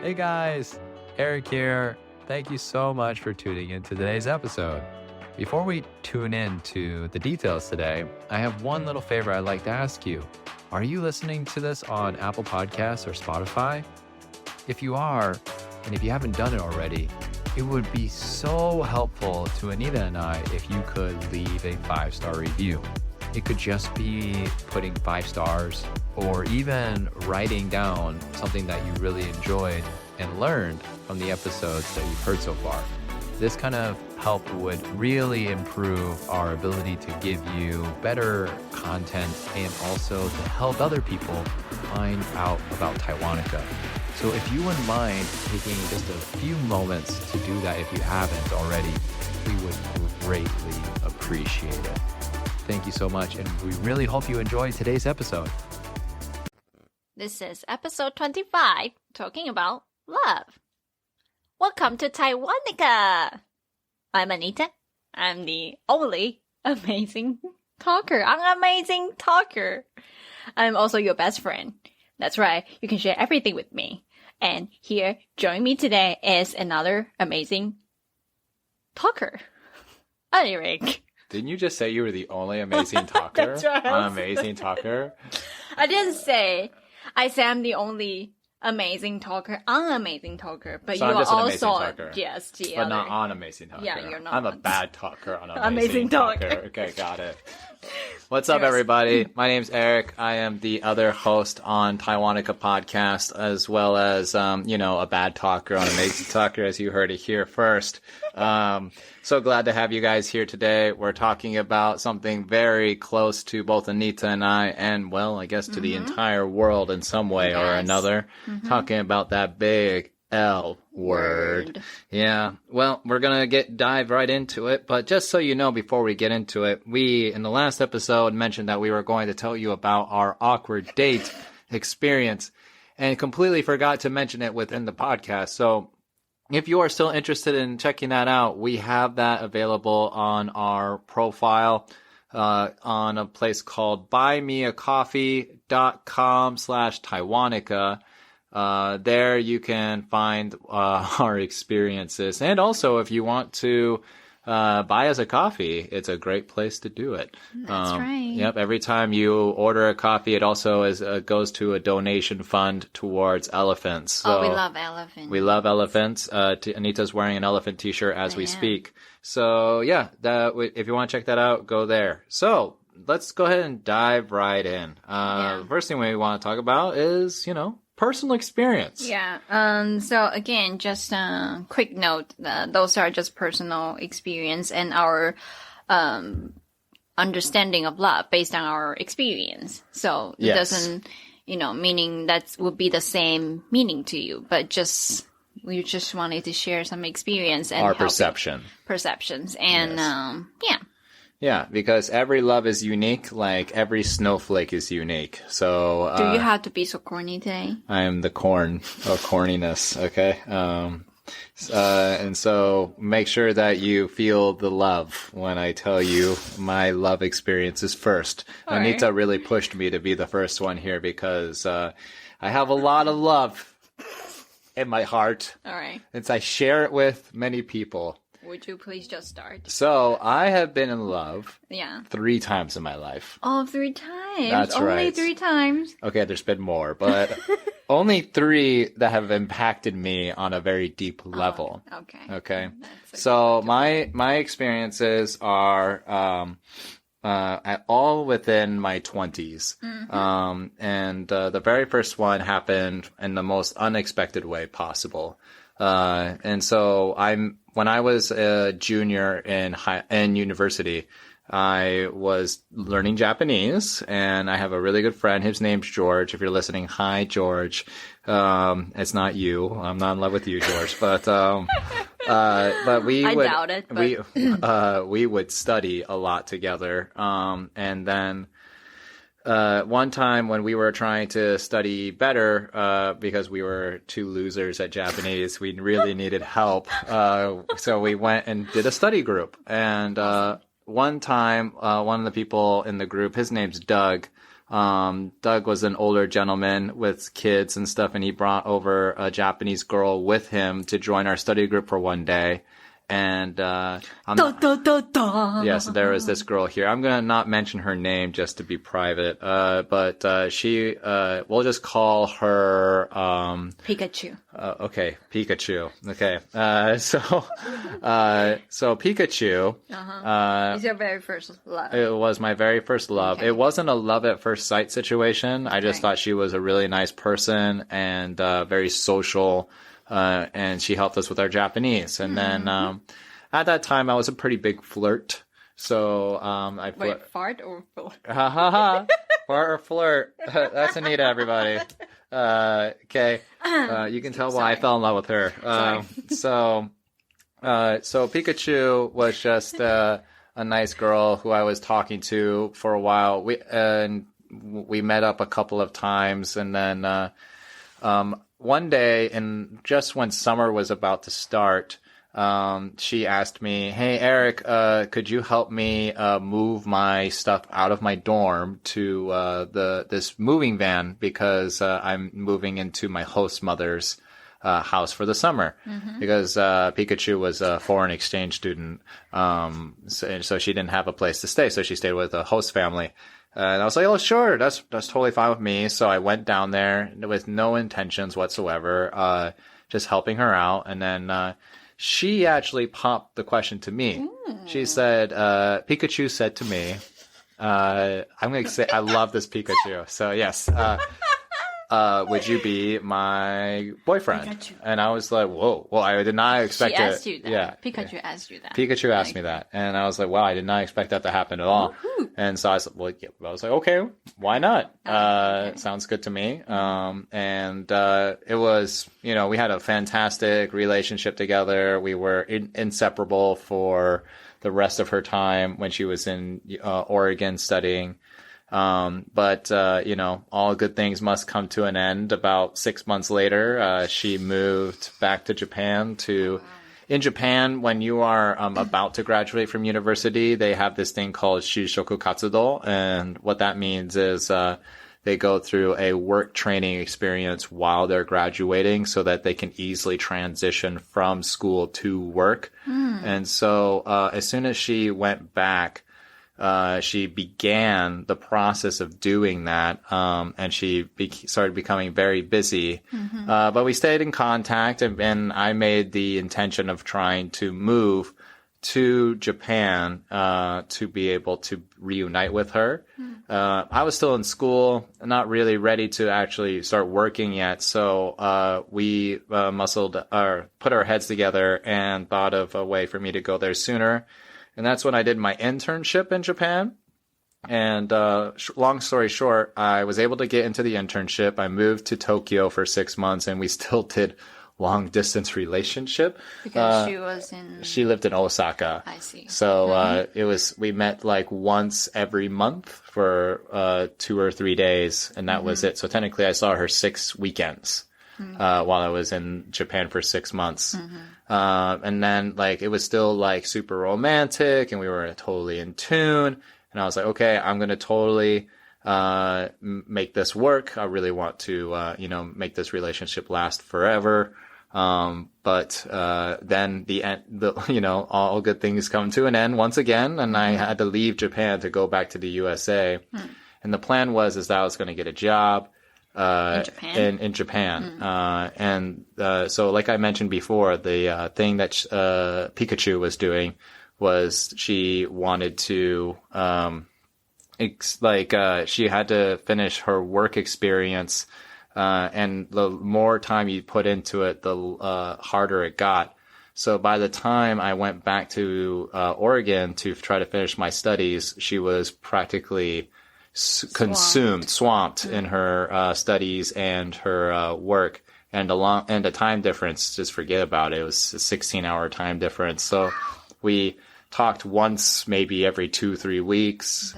Hey guys, Eric here. Thank you so much for tuning in to today's episode. Before we tune in to the details today, I have one little favor I'd like to ask you. Are you listening to this on Apple Podcasts or Spotify? If you are, and if you haven't done it already, it would be so helpful to Anita and I if you could leave a 5-star review. It could just be putting 5 stars or even writing down something that you really enjoyed and learned from the episodes that you've heard so far. This kind of help would really improve our ability to give you better content and also to help other people find out about Taiwanica. So if you wouldn't mind taking just a few moments to do that if you haven't already, we would greatly appreciate it. Thank you so much, and we really hope you enjoyed today's episode. This is episode 25, talking about love. Welcome to Taiwanica! I'm Anita. I'm the only amazing talker. I'm an amazing talker. I'm also your best friend. That's right, you can share everything with me. And here, joining me today is another amazing talker, Eric. Didn't you just say you were the only amazing talker? That's right. An amazing talker? I didn't say. I said I'm the only amazing talker, unamazing talker. But So you I'm are just an also amazing talker. yes, the But other. not on amazing talker. Yeah, you're not. I'm a bad talker on amazing, Amazing talker. Okay, got it. What's up, Yes. everybody? My name's Eric. I am the other host on Taiwanica podcast, as well as, a bad talker on amazing talker, as you heard it here first. So glad to have you guys here today. We're talking about something very close to both Anita and I, and, well, I guess to the entire world in some way or Yes. another. Talking about that big L word. Yeah. Well, we're going to dive right into it. But just so you know, before we get into it, we, in the last episode, mentioned that we were going to tell you about our awkward date experience and completely forgot to mention it within the podcast. So if you are still interested in checking that out, we have that available on our profile on a place called buymeacoffee.com/Taiwanica. There you can find our experiences. And also, if you want to buy us a coffee, it's a great place to do it. That's right. Yep. Every time you order a coffee, it also goes to a donation fund towards elephants. So we love elephants. we love elephants. Anita's wearing an elephant t-shirt as we am. speak. So yeah, if you want to check that out, go there. So let's go ahead and dive right in. The first thing we want to talk about is, personal experience. Yeah. So again, just a quick note. Those are just personal experience and our understanding of love based on our experience. So it Yes. doesn't, meaning that would be the same meaning to you, but we just wanted to share some experience and Our help you- perceptions. And Yes. Yeah, because every love is unique, like every snowflake is unique. So do you have to be so corny today? I am the corn of corniness, okay? And so make sure that you feel the love when I tell you my love experiences first. All right. Anita really pushed me to be the first one here because I have a lot of love in my heart. All right. And I share it with many people. Would you please just start? So I have been in love Yeah. 3 times in my life. Oh, 3 times. That's Only right. 3 times. Okay, there's been more, but only 3 that have impacted me on a very deep level. Okay. Okay. That's a So good my experiences are all within my 20s. And the very first one happened in the most unexpected way possible. And so when I was a junior in university, I was learning Japanese, and I have a really good friend. His name's George. If you're listening, hi, George. It's not you. I'm not in love with you, George. But we I would doubt it, but- we would study a lot together. And then one time when we were trying to study better, because we were 2 losers at Japanese, we really needed help. So we went and did a study group. And one time, one of the people in the group, his name's Doug, Doug was an older gentleman with kids and stuff, and he brought over a Japanese girl with him to join our study group for one day. And yes, there was this girl here. I'm gonna not mention her name just to be private. But she, we'll just call her Pikachu. Okay, Pikachu. Okay, so Pikachu. It's your very first love. It was my very first love. Okay. It wasn't a love at first sight situation. I just thought she was a really nice person and very social. And she helped us with our Japanese. And then, at that time, I was a pretty big flirt. So, Wait, fart or flirt? Ha ha ha. Fart or flirt. That's Anita, everybody. Okay. You can tell why I fell in love with her. So Pikachu was just, a nice girl who I was talking to for a while. We met up a couple of times, and then, one day, and just when summer was about to start, she asked me, "Hey, Eric, could you help me move my stuff out of my dorm to this moving van because I'm moving into my host mother's house for the summer because Pikachu was a foreign exchange student, so she didn't have a place to stay, so she stayed with a host family." And I was like, "Oh, sure, that's totally fine with me." So I went down there with no intentions whatsoever, just helping her out. And then she actually popped the question to me. She said, Pikachu said to me, I'm going to say, I love this Pikachu. So yes, would you be my boyfriend? Pikachu. And I was like, whoa, well, I did not expect She it. asked you that. Yeah. Pikachu asked you that. Pikachu asked me that. And I was like, wow, I did not expect that to happen at all. Woohoo. And so I was like, okay, why not? Okay. Sounds good to me. And it was, we had a fantastic relationship together. We were inseparable for the rest of her time when she was in Oregon studying. But all good things must come to an end. About 6 months later, she moved back to Japan in Japan, when you are about to graduate from university, they have this thing called Shishoku Katsudo. And what that means is they go through a work training experience while they're graduating so that they can easily transition from school to work. And so as soon as she went back, she began the process of doing that, and she started becoming very busy. But we stayed in contact, and I made the intention of trying to move to Japan to be able to reunite with her. I was still in school, not really ready to actually start working yet, so we put our heads together and thought of a way for me to go there sooner. And that's when I did my internship in Japan. And long story short, I was able to get into the internship. I moved to Tokyo for 6 months, and we still did long distance relationship. Because she lived in Osaka. I see. So we met like once every month for 2 or 3 days, and that was it. So technically I saw her 6 weekends while I was in Japan for 6 months. And then it was still super romantic, and we were totally in tune. And I was like, okay, I'm going to totally, make this work. I really want to, make this relationship last forever. But then all good things come to an end once again. And I had to leave Japan to go back to the USA. And the plan was that I was going to get a job. In Japan. So like I mentioned before, the thing that Pikachu was doing was she wanted to she had to finish her work experience, and the more time you put into it, the harder it got. So by the time I went back to Oregon to try to finish my studies, she was practically swamped in her studies and her work, and the time difference, just forget about it. It was a 16-hour time difference. So we talked once, maybe every 2-3 weeks.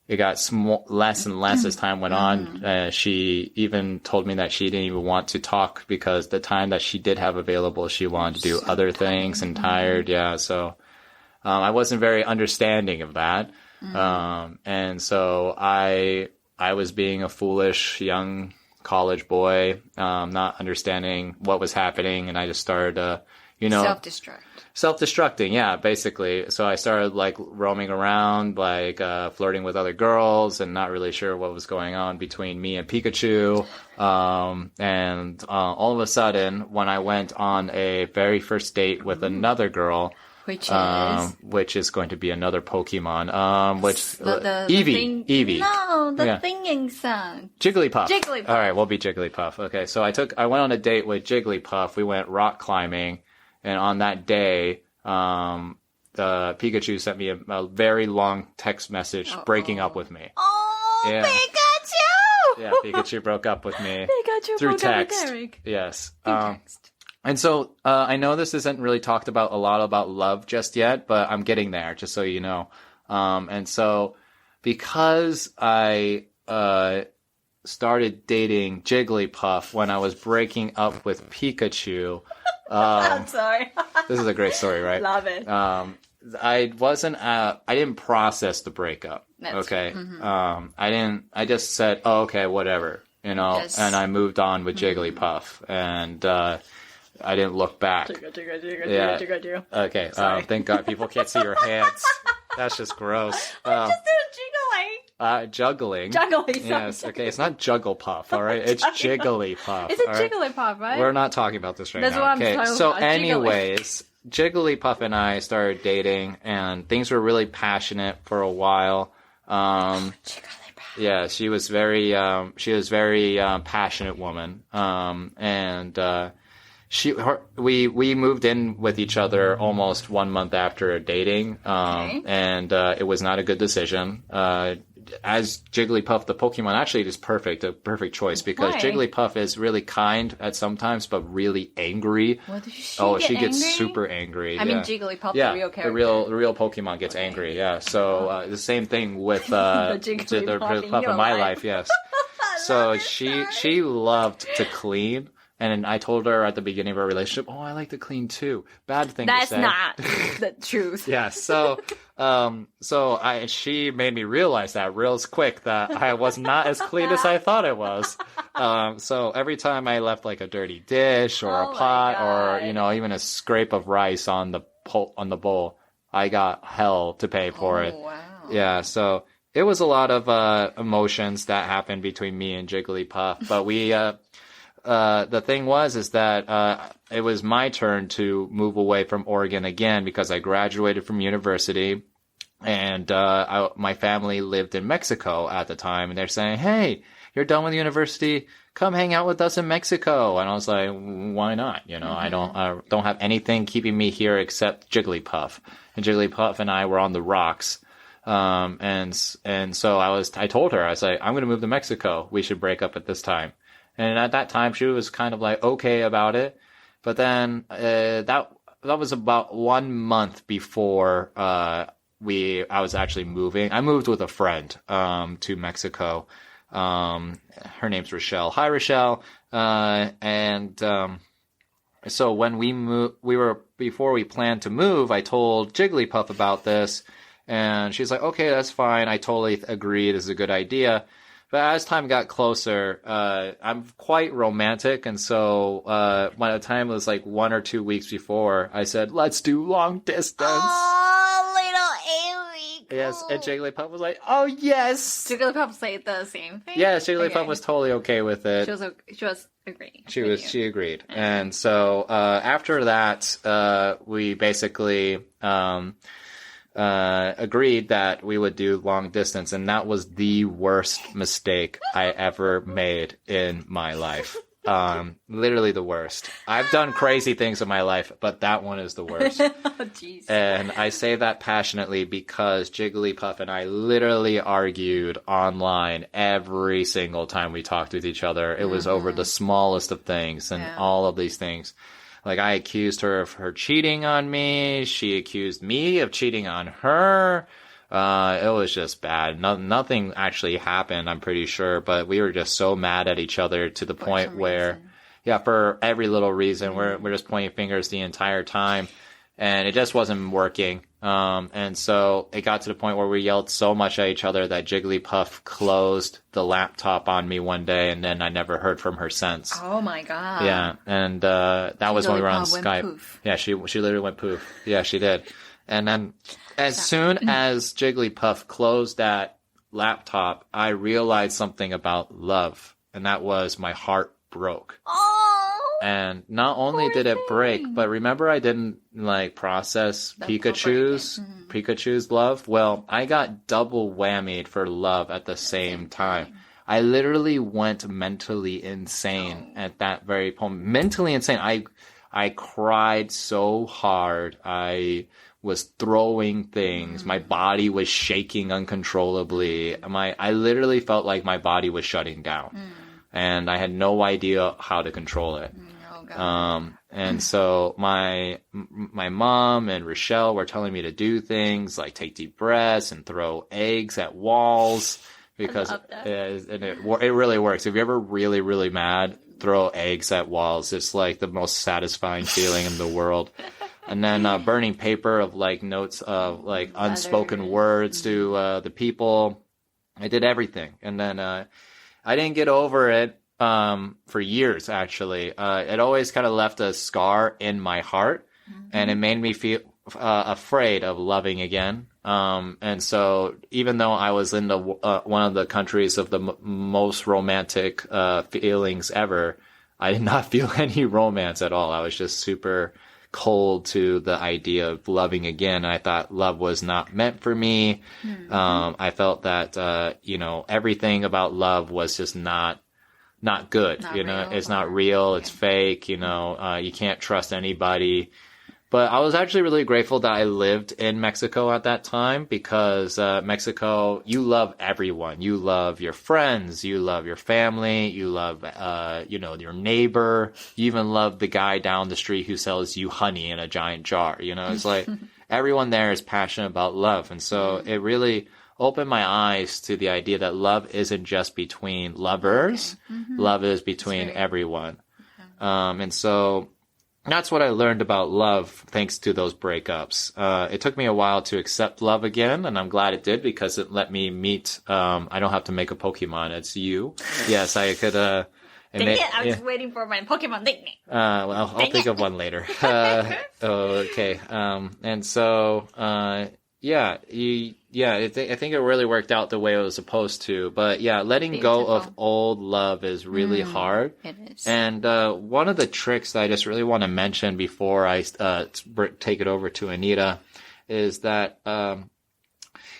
It got less and less as time went on. She even told me that she didn't even want to talk because the time that she did have available, she wanted to do other things and tired. Yeah. So I wasn't very understanding of that. And so I I was being a foolish young college boy, not understanding what was happening, and I just started, self-destructing, yeah, basically. So I started like roaming around, like flirting with other girls, and not really sure what was going on between me and Pikachu. And all of a sudden, when I went on a very first date with another girl, which is going to be another Pokemon, Eevee. Eevee. No, the thinging song. Jigglypuff. Jigglypuff. All right, we'll be Jigglypuff. Okay, so I went on a date with Jigglypuff. We went rock climbing. And on that day, the Pikachu sent me a very long text message breaking up with me. Oh, yeah. Pikachu! Yeah, Pikachu broke up with me Pikachu through broke up with text. Eric. Yes. Through text. And so I know this isn't really talked about a lot about love just yet, but I'm getting there, just so you know. And so because I started dating Jigglypuff when I was breaking up with Pikachu. I'm sorry. This is a great story, right? Love it. I didn't process the breakup. That's okay. I just said, oh, okay, whatever, and I moved on with Jigglypuff, and I didn't look back. Okay. Thank God people can't see your hands. That's just gross. I'm just doing juggling. Juggling. Yes. Okay. It's not Jugglepuff. All right. It's Jigglypuff. It's a Jigglypuff, right? We're not talking about this right That's now. what I'm okay. talking So, about. anyways, Jigglypuff and I started dating, and things were really passionate for a while. Yeah, she was very passionate woman. We moved in with each other almost 1 month after dating. And it was not a good decision. As Jigglypuff, the Pokemon, actually it is a perfect choice, because Why? Jigglypuff is really kind at sometimes, but really angry. What does she she gets angry? super angry. I mean, Jigglypuff, yeah, the real character. the real Pokemon gets angry. Yeah, so the same thing with The the Jigglypuff Jigglypuff in my life. Yes. So she loved to clean. And I told her at the beginning of our relationship, "Oh, I like to clean too." Bad thing That's to say. not the truth. Yeah. So, she made me realize that real quick that I was not as clean as I thought I was. So every time I left like a dirty dish or a pot or even a scrape of rice on the bowl, I got hell to pay for it. Wow. Yeah. So it was a lot of emotions that happened between me and Jigglypuff, but we. The thing is that it was my turn to move away from Oregon again, because I graduated from university, and my family lived in Mexico at the time, and they're saying, "Hey, you're done with university, come hang out with us in Mexico." And I was like, "Why not? I don't have anything keeping me here except Jigglypuff." And Jigglypuff and I were on the rocks. And so I told her, I was like, "I'm going to move to Mexico. We should break up at this time." And at that time, she was kind of like okay about it. But then that was about 1 month before I was actually moving. I moved with a friend to Mexico. Her name's Rochelle. Hi, Rochelle. So when before we planned to move, I told Jigglypuff about this, and she's like, "Okay, that's fine. I totally agree. This is a good idea." But as time got closer, I'm quite romantic, and so by the time it was like 1 or 2 weeks before, I said, "Let's do long distance." Oh, little Eric. Yes, and Jigglypuff was like, "Oh yes." Jigglypuff said the same thing. Yeah, Jigglypuff was totally okay with it. She was agreeing. She agreed, and so after that, we basically. Agreed that we would do long distance, and that was the worst mistake I ever made in my life. Literally the worst. I've done crazy things in my life, but that one is the worst. Oh, jeez. And I say that passionately because Jigglypuff and I literally argued online every single time we talked with each other. It was over the smallest of things and all of these things. Like, I accused her of her cheating on me. She accused me of cheating on her. It was just bad. Nothing actually happened, I'm pretty sure. But we were just so mad at each other to the point where, for every little reason, we're just pointing fingers the entire time. And it just wasn't working. And so it got to the point where we yelled so much at each other that Jigglypuff closed the laptop on me one day, and then I never heard from her since. Oh my god. Yeah, and that was when we were on Skype. Poof. Yeah, she literally went poof. Yeah, she did. And then as soon as Jigglypuff closed that laptop, I realized something about love, and that was my heart broke. Oh. And not only did it break, thing. but remember I didn't process Pikachu's love? Well, I got double whammied for love at the same time. I literally went mentally insane at that very point. Mentally insane. I cried so hard. I was throwing things. My body was shaking uncontrollably. I literally felt like my body was shutting down. And I had no idea how to control it. And so my mom and Rochelle were telling me to do things like take deep breaths and throw eggs at walls because it really works. If you're ever really, really mad, throw eggs at walls. It's like the most satisfying feeling in the world. And then burning paper of like notes of like unspoken words to the people. I did everything. And then I didn't get over it for years, actually. It always kind of left a scar in my heart, and it made me feel afraid of loving again. And so even though I was in the one of the countries of the most romantic feelings ever, I did not feel any romance at all. I was just super cold to the idea of loving again. I thought love was not meant for me. I felt that, everything about love was just not good. It's not real. It's fake. You can't trust anybody. But I was actually really grateful that I lived in Mexico at that time because Mexico, you love everyone. You love your friends. You love your family. You love, your neighbor. You even love the guy down the street who sells you honey in a giant jar. It's like everyone there is passionate about love. And so it really opened my eyes to the idea that love isn't just between lovers. Love is between everyone. And so that's what I learned about love thanks to those breakups. It took me a while to accept love again, and I'm glad it did because it let me meet, I don't have to make a Pokemon, it's you. Yes, I could, Dang it, I was waiting for my Pokemon nickname. Well, I'll think of one later. Okay. And so, I think it really worked out the way it was supposed to. But yeah, letting go of old love is really hard. It is. And one of the tricks that I just really want to mention before I take it over to Anita is that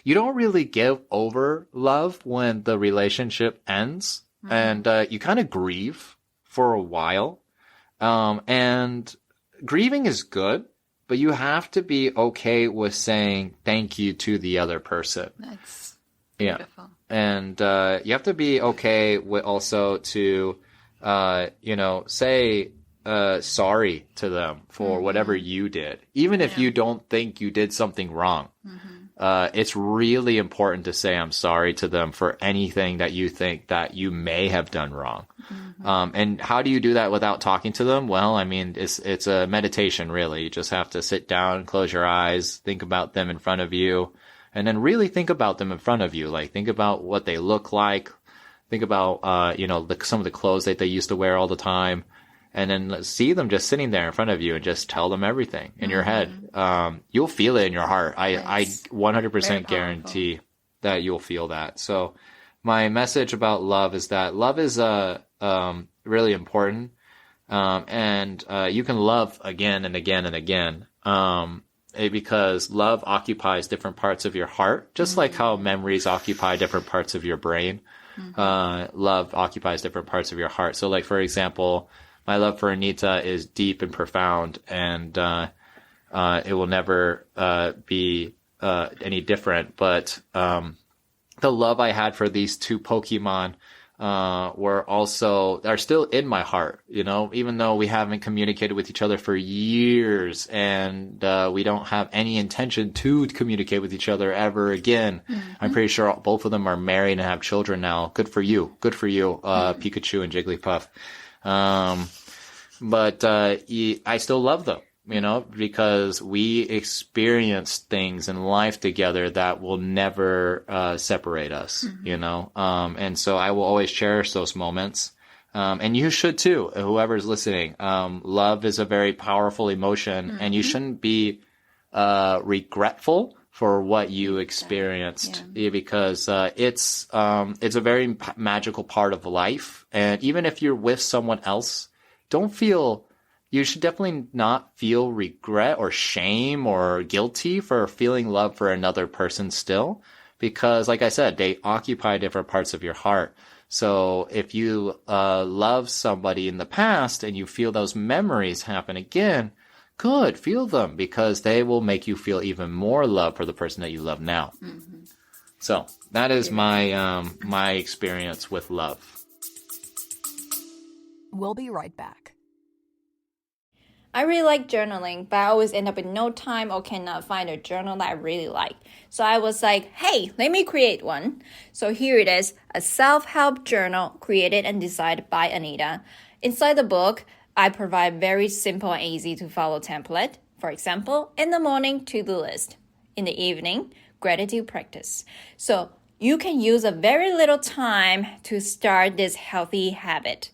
you don't really give over love when the relationship ends. And you kind of grieve for a while. And grieving is good. But you have to be okay with saying thank you to the other person. That's beautiful. And you have to be okay with also to, say sorry to them for whatever you did. Even if you don't think you did something wrong. It's really important to say I'm sorry to them for anything that you think that you may have done wrong. And how do you do that without talking to them? Well, I mean, it's a meditation, really. You just have to sit down, close your eyes, think about them in front of you, and then really think about them in front of you. Like, think about what they look like. Think about, some of the clothes that they used to wear all the time. And then see them just sitting there in front of you and just tell them everything in your head. You'll feel it in your heart. I 100% guarantee that you'll feel that. So my message about love is that love is really important. And you can love again and again and again. Because love occupies different parts of your heart, just like how memories occupy different parts of your brain. Love occupies different parts of your heart. So like, for example, my love for Anita is deep and profound, and it will never be any different. But the love I had for these two Pokemon are still in my heart, even though we haven't communicated with each other for years, and we don't have any intention to communicate with each other ever again. I'm pretty sure both of them are married and have children now. Good for you, Pikachu and Jigglypuff. But I still love them. you know, because we experience things in life together that will never separate us, you know. And so I will always cherish those moments. And you should too, whoever's listening. Love is a very powerful emotion, and you shouldn't be regretful for what you experienced, because it's a very magical part of life. And even if you're with someone else, you should definitely not feel regret or shame or guilty for feeling love for another person still, because like I said, they occupy different parts of your heart. So if you love somebody in the past and you feel those memories happen again, good, feel them, because they will make you feel even more love for the person that you love now. So that is my experience with love. We'll be right back. I really like journaling, but I always end up with no time or cannot find a journal that I really like. So I was like, hey, let me create one. So here it is, a self-help journal created and designed by Anita. Inside the book, I provide very simple and easy to follow template. For example, in the morning, to-do list. In the evening, gratitude practice. So you can use a very little time to start this healthy habit.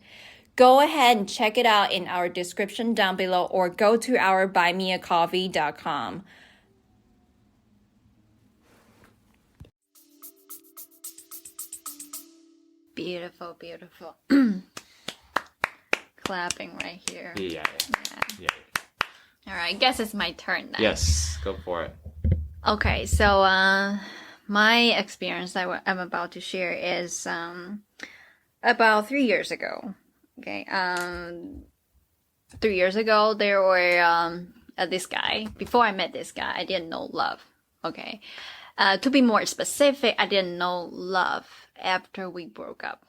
Go ahead and check it out in our description down below, or go to our buymeacoffee.com. Beautiful, beautiful. Clapping right here. Yeah. All right, I guess it's my turn now. Yes, go for it. Okay, so my experience that I'm about to share is about 3 years ago. Okay, 3 years ago, there were this guy. Before I met this guy, I didn't know love. Okay, to be more specific, I didn't know love after we broke up.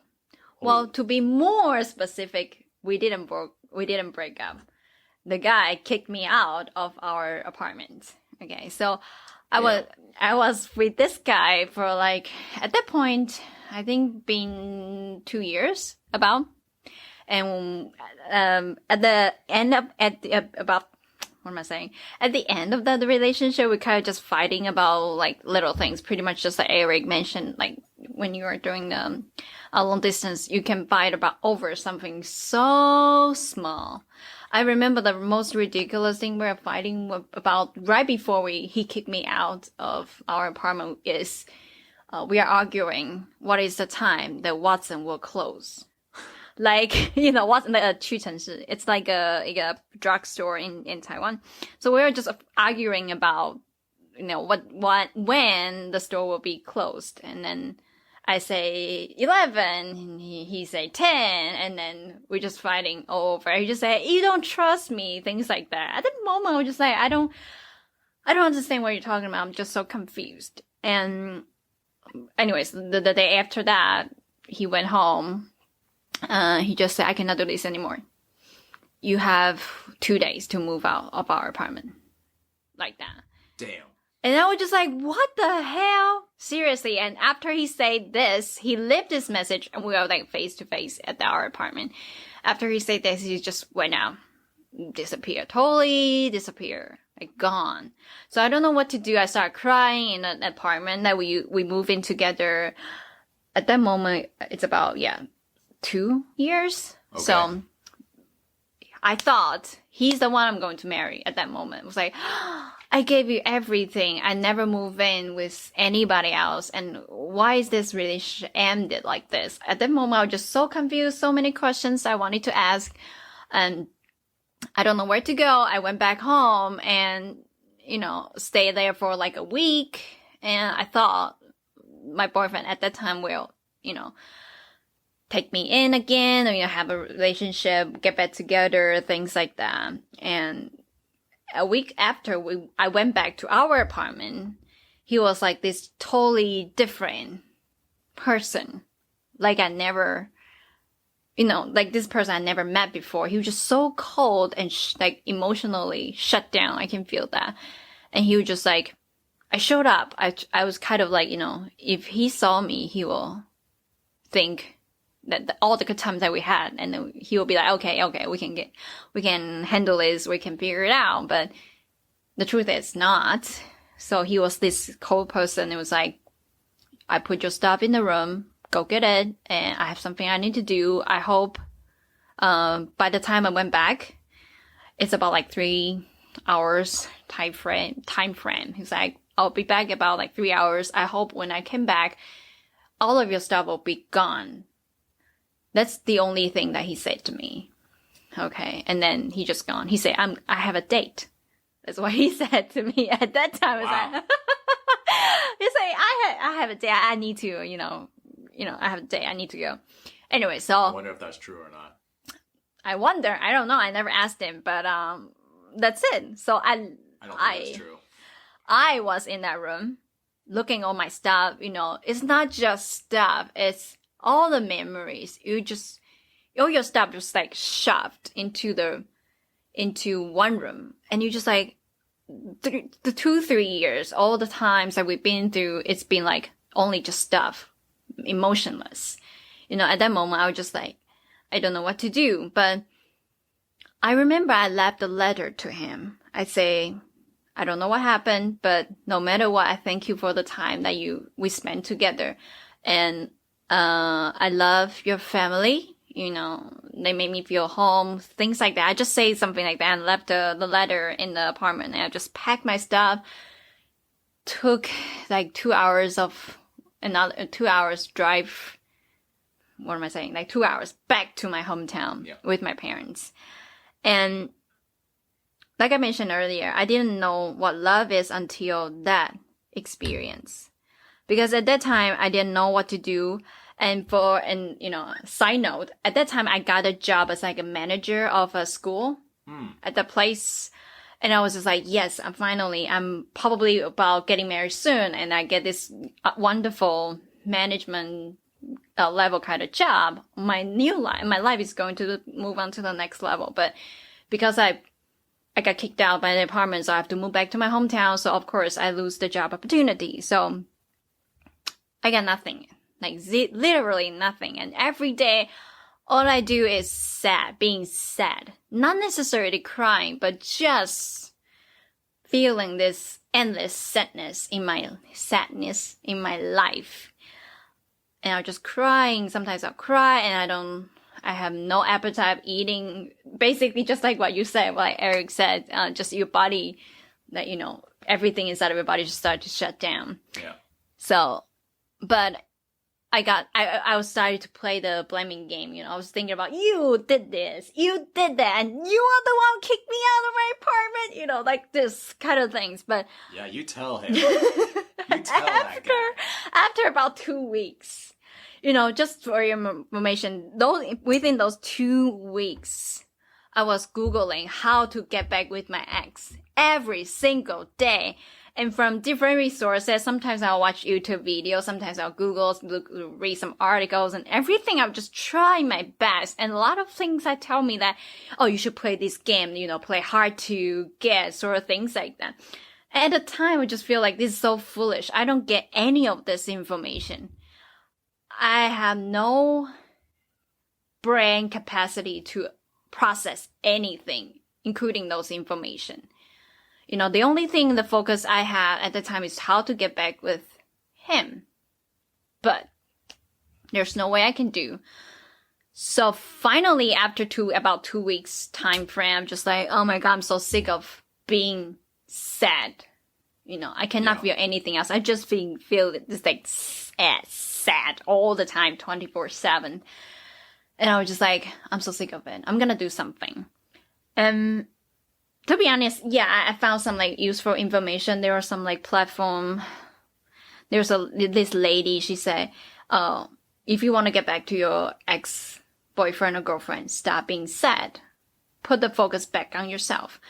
Well, to be more specific, we didn't break up. The guy kicked me out of our apartment. Okay, so I was with this guy for like, at that point, I think been 2 years about. And at the end of at the end of the relationship, we kind of just fighting about like little things, pretty much just like Eric mentioned, like when you are doing the long distance, you can fight over something so small. I remember the most ridiculous thing we were fighting about right before he kicked me out of our apartment is we are arguing what is the time that Watson will close. Like, you know, Watson, it's like a drugstore in Taiwan. So we were just arguing about, you know, when the store will be closed. And then I say 11, and he say 10, and then we're just fighting over. He just say, you don't trust me, things like that. At that moment, I was just like, I don't understand what you're talking about. I'm just so confused. And anyways, the day after that, he went home. He just said, I cannot do this anymore. You have 2 days to move out of our apartment. Like that. Damn. And I was just like, what the hell? Seriously. And after he said this, he left this message, and we were like face to face at our apartment. After he said this, he just went out. Totally disappear. Like gone. So I don't know what to do. I started crying in an apartment that we moved in together. At that moment, it's about, 2 years. Okay. So I thought he's the one I'm going to marry at that moment. It was like, I gave you everything. I never move in with anybody else. And why is this relationship ended like this? At that moment, I was just so confused. So many questions I wanted to ask. And I don't know where to go. I went back home and, you know, stayed there for like a week. And I thought my boyfriend at that time will, you know, take me in again, or, you know, have a relationship, get back together, things like that. And a week after I went back to our apartment, he was like this totally different person. Like I never, you know, like this person I never met before. He was just so cold and like emotionally shut down. I can feel that. And he was just like, I showed up. I was kind of like, you know, if he saw me, he will think all the good times that we had. And then he will be like, okay, we can handle this, we can figure it out. But the truth is not. So he was this cold person. It was like, I put your stuff in the room, go get it, and I have something I need to do. I hope, by the time I went back, it's about like 3 hours time frame. He's like, I'll be back about like 3 hours. I hope when I came back, all of your stuff will be gone. That's the only thing that he said to me. Okay. And then he just gone. He said, I have a date. That's what he said to me at that time. Wow. Like, he's like, I have a date. I need to, I have a date. I need to go. Anyway, so. I wonder if that's true or not. I wonder. I don't know. I never asked him, but, that's it. So I don't think that's true. I was in that room looking all my stuff, it's not just stuff. It's all the memories. All your stuff just like shoved into one room. And you just like, the 2-3 years, all the times that we've been through, it's been like only just stuff, emotionless. At that moment, I was just like, I don't know what to do. But I remember I left a letter to him. I say, I don't know what happened, but no matter what, I thank you for the time that we spent together. And, I love your family. They made me feel home, things like that. I just say something like that and left the letter in the apartment. And I just packed my stuff. Took like 2 hours drive. What am I saying? Like 2 hours back to my hometown with my parents. And like I mentioned earlier, I didn't know what love is until that experience. Because at that time, I didn't know what to do. And side note, at that time, I got a job as like a manager of a school at the place. And I was just like, yes, I'm probably about getting married soon. And I get this wonderful management level kind of job. My life is going to move on to the next level. But because I got kicked out by the apartment, so I have to move back to my hometown. So of course I lose the job opportunity. So I got nothing, like literally nothing. And every day, all I do is being sad, not necessarily crying, but just feeling this endless sadness in my life. And I'm just crying. Sometimes I'll cry and I have no appetite eating. Basically, just like what you said, like Eric said, just your body, that, everything inside of your body just started to shut down. Yeah. So, but I was starting to play the blaming game. I was thinking about, you did this, you did that, and you are the one who kicked me out of my apartment, like this kind of things. But yeah, you tell him. That guy. After about 2 weeks, just for your information, within those 2 weeks, I was Googling how to get back with my ex every single day. And from different resources, sometimes I'll watch YouTube videos, sometimes I'll Google, read some articles and everything. I'll just try my best. And a lot of things that tell me that, oh, you should play this game, play hard to get, sort of things like that. And at the time, I just feel like this is so foolish. I don't get any of this information. I have no brain capacity to process anything, including those information. The only thing, the focus I had at the time is how to get back with him. But there's no way I can do. So finally, after about 2 weeks time frame, I'm just like, oh my God, I'm so sick of being sad. I cannot feel anything else. I just feel this like sad all the time, 24/7. And I was just like, I'm so sick of it. I'm gonna do something. To be honest, yeah, I found some like useful information. There was some like platform. There's this lady, she said, if you want to get back to your ex-boyfriend or girlfriend, stop being sad. Put the focus back on yourself.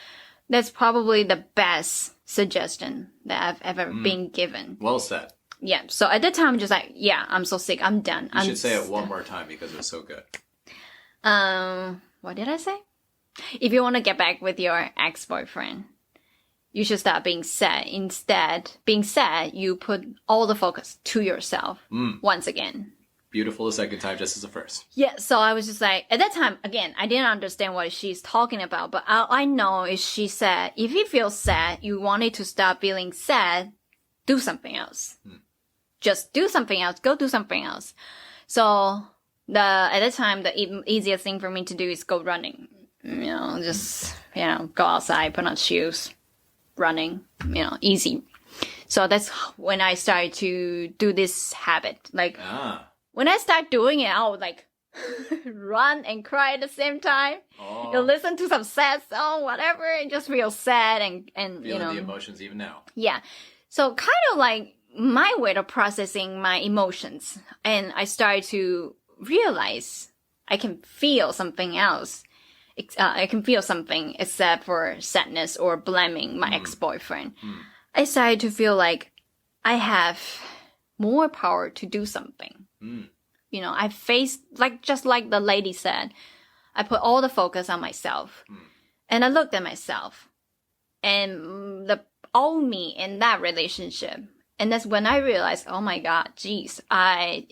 That's probably the best suggestion that I've ever been given. Well said. Yeah. So at that time, I'm just like, yeah, I'm so sick. I'm done. You should say it one more time because it's so good. What did I say? If you want to get back with your ex-boyfriend, you should stop being sad. Instead, being sad, you put all the focus to yourself once again. beautiful the second time just as the first. Yeah, so I was just like, at that time, again, I didn't understand what she's talking about, but I know is she said, if you feel sad, you wanted to stop feeling sad, do something else. Just do something else. Go do something else. So at that time, the easiest thing for me to do is go running. Just, go outside, put on shoes, running, easy. So that's when I started to do this habit. Like, when I start doing it, I would like run and cry at the same time. You listen to some sad song, whatever, and just feel sad and Feeling the emotions even now. Yeah. So kind of like my way of processing my emotions. And I started to realize I can feel something else. I can feel something except for sadness or blaming my ex-boyfriend. I started to feel like I have more power to do something. I faced, just like the lady said, I put all the focus on myself. And I looked at myself and the old me in that relationship. And that's when I realized, oh my God, geez, I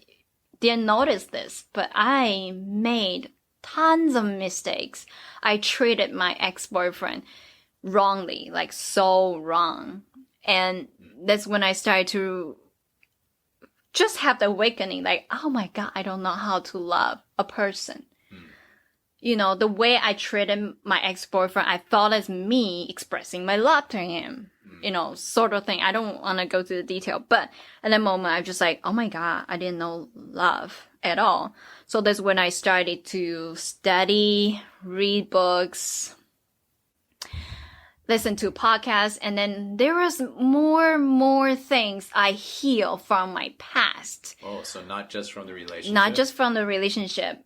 didn't notice this, but I made tons of mistakes. I treated my ex-boyfriend wrongly, like so wrong. And that's when I started to just have the awakening, like, oh my God, I don't know how to love a person. The way I treated my ex-boyfriend, I thought as me expressing my love to him, sort of thing. I don't want to go to the detail, but at that moment, I'm just like, oh my God, I didn't know love at all. So that's when I started to study, read books, listen to podcasts, and then there was more things I heal from my past. Oh, so not just from the relationship? Not just from the relationship.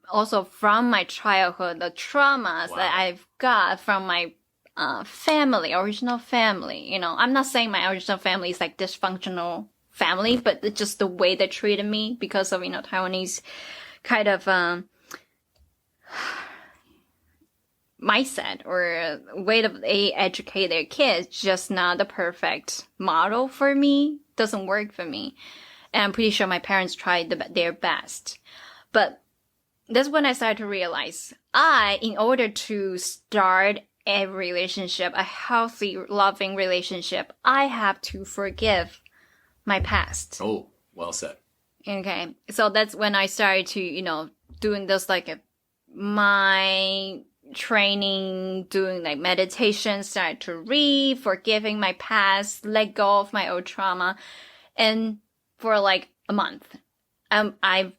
Also from my childhood, the traumas that I've got from my original family. I'm not saying my original family is like dysfunctional family, but it's just the way they treated me because of, Taiwanese kind of mindset or way that they educate their kids, just not the perfect model for me. Doesn't work for me. And I'm pretty sure my parents tried their best. But that's when I started to realize in order to start a relationship, a healthy, loving relationship, I have to forgive my past. Oh, well said. Okay. So that's when I started to, doing this my training, doing like meditation, started to read, forgiving my past, let go of my old trauma. And for like a month, I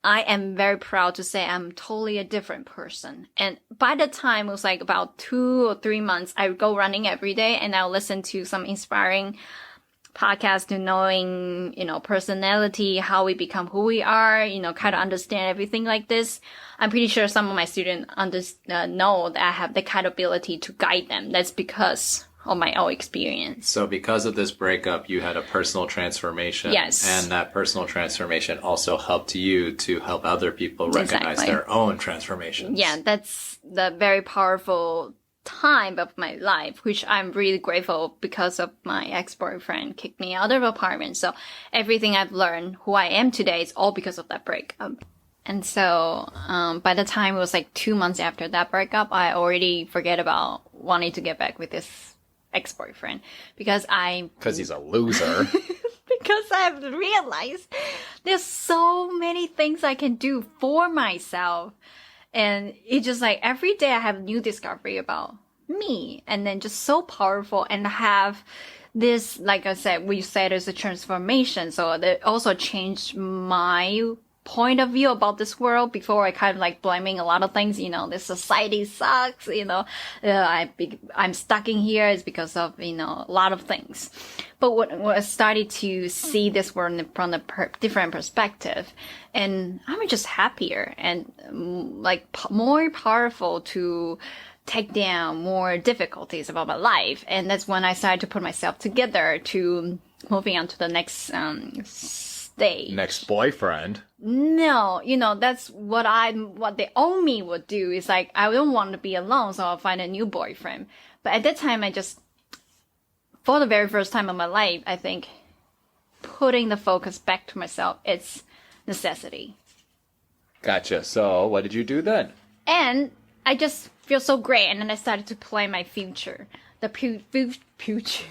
am very proud to say I'm totally a different person. And by the time it was like about 2 or 3 months, I would go running every day and I'll listen to some inspiring podcasts to knowing, personality, how we become who we are, kind of understand everything like this. I'm pretty sure some of my students know that I have the kind of ability to guide them. That's because of my own experience. So because of this breakup, you had a personal transformation. Yes. And that personal transformation also helped you to help other people recognize their own transformations. Yeah, that's the very powerful time of my life, which I'm really grateful because of my ex-boyfriend kicked me out of the apartment. So everything I've learned, who I am today, is all because of that breakup. And so by the time it was like 2 months after that breakup, I already forget about wanting to get back with this ex-boyfriend because he's a loser. Because I've realized there's so many things I can do for myself. And it's just like every day I have a new discovery about me, and then just so powerful, and have this, like I said, we said it's a transformation. So that also changed my point of view about this world. Before I kind of like blaming a lot of things, this society sucks, I'm stuck in here is because of, a lot of things. But when I started to see this world from a different perspective, and I'm just happier and more powerful to take down more difficulties about my life. And that's when I started to put myself together to moving on to the next stage. Next boyfriend. No, that's what the old me would do is like, I don't want to be alone, so I'll find a new boyfriend. But at that time, for the very first time in my life, I think putting the focus back to myself, it's necessity. Gotcha. So what did you do then? And I just feel so great. And then I started to plan my future. The future. Future.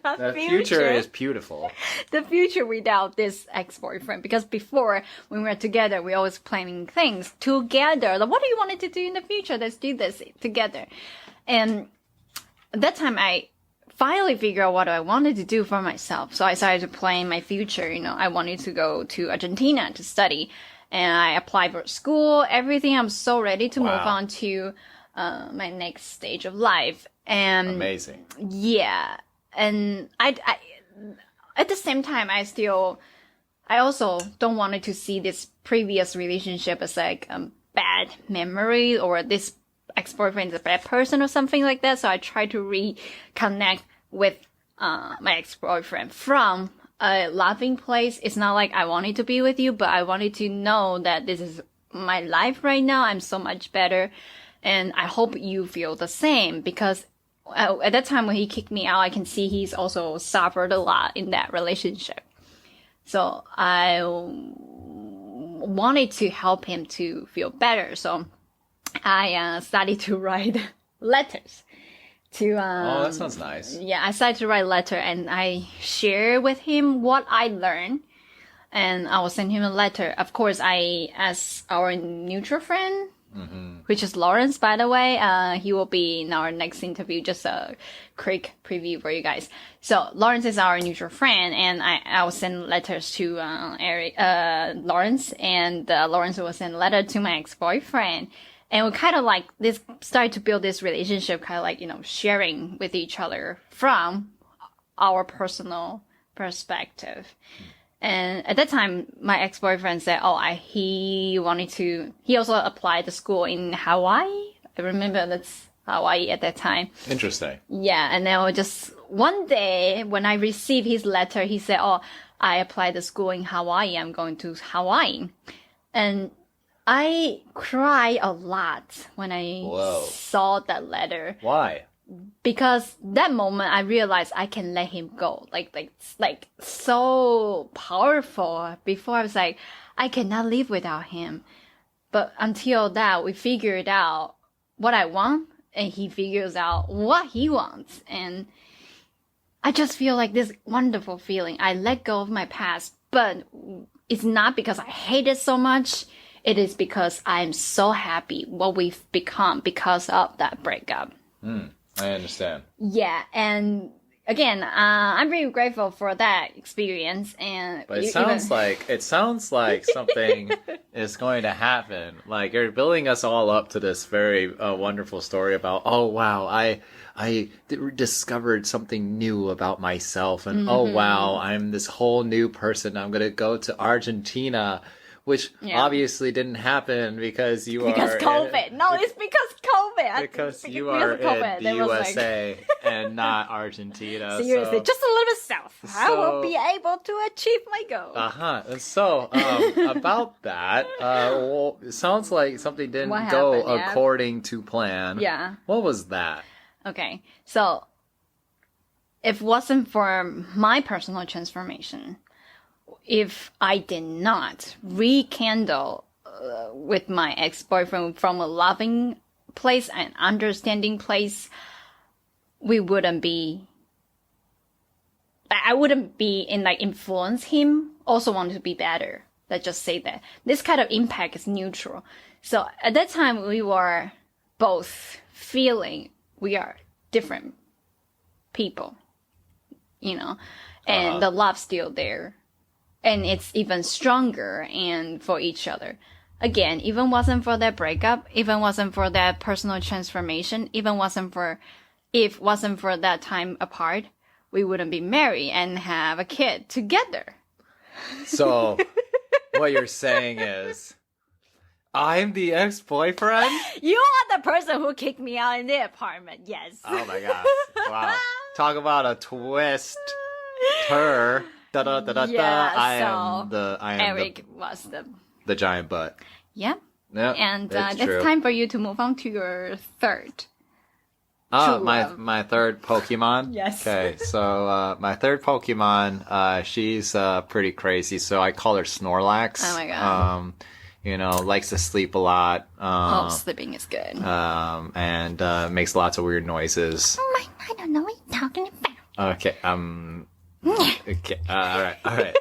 The future is beautiful. The future without this ex-boyfriend. Because before, when we were together, we always planning things together. Like, what do you want to do in the future? Let's do this together. And at that time, I finally figured out what I wanted to do for myself. So I started to plan my future. You know, I wanted to go to Argentina to study. And I applied for school, everything. I'm so ready to move on to my next stage of life. And amazing. Yeah. And I at the same time, I also don't want to see this previous relationship as like a bad memory, or this ex-boyfriend is a bad person or something like that. So I try to reconnect with my ex-boyfriend from a loving place. It's not like I wanted to be with you, but I wanted to know that this is my life right now. I'm so much better. And I hope you feel the same, because at that time when he kicked me out, I can see he's also suffered a lot in that relationship. So I wanted to help him to feel better. So I started to write letters to oh, that sounds nice. Yeah, I started to write a letter, and I share with him what I learned, and I will send him a letter. Of course, I asked our mutual friend, which is Lawrence, by the way. He will be in our next interview. Just a quick preview for you guys. So Lawrence is our mutual friend, and I will send letters to Lawrence, and Lawrence will send a letter to my ex-boyfriend. And we kind of like this, started to build this relationship, kind of like, you know, sharing with each other from our personal perspective. And at that time, my ex-boyfriend said, he also applied to school in Hawaii. I remember that's Hawaii at that time. Interesting. Yeah. And then just one day when I received his letter, he said, I applied to school in Hawaii. I'm going to Hawaii. And I cried a lot when I saw that letter. Why? Because that moment I realized I can let him go. Like so powerful. Before I was like, I cannot live without him. But until that, we figured out what I want, and he figures out what he wants. And I just feel like this wonderful feeling. I let go of my past, but it's not because I hate it so much. It is because I'm so happy what we've become because of that breakup. I understand. Yeah, and again, I'm really grateful for that experience. But it sounds like something is going to happen. Like, you're building us all up to this very wonderful story about, oh wow, I discovered something new about myself, and oh wow, I'm this whole new person. I'm gonna go to Argentina. Which obviously didn't happen because because COVID. No, it's because COVID. Because you are in the USA and not Argentina. Seriously, just a little bit south. I will be able to achieve my goal. And so, about that, it sounds like something didn't go according to plan. Yeah. What was that? Okay, so if it wasn't for my personal transformation, if I did not rekindle with my ex-boyfriend from a loving place and understanding place, I wouldn't be in like influence him, also want to be better. Let's just say that. This kind of impact is neutral. So at that time, we were both feeling we are different people, you know, and the love's still there. And it's even stronger and for each other. Again, even wasn't for that breakup, even wasn't for that personal transformation, even wasn't for that time apart, we wouldn't be married and have a kid together. So, what you're saying is, I'm the ex-boyfriend? You are the person who kicked me out in the apartment, yes. Oh my gosh. Wow. Talk about a twist. Yeah, Eric was the giant butt. Yeah. Yeah. And it's time for you to move on to your third Oh, True my love. my third Pokemon. Yes. Okay, so my third Pokemon, she's pretty crazy. So I call her Snorlax. Oh my God. Likes to sleep a lot. Sleeping is good. And makes lots of weird noises. Oh my, I don't know what you're talking about. Okay. Okay. All right.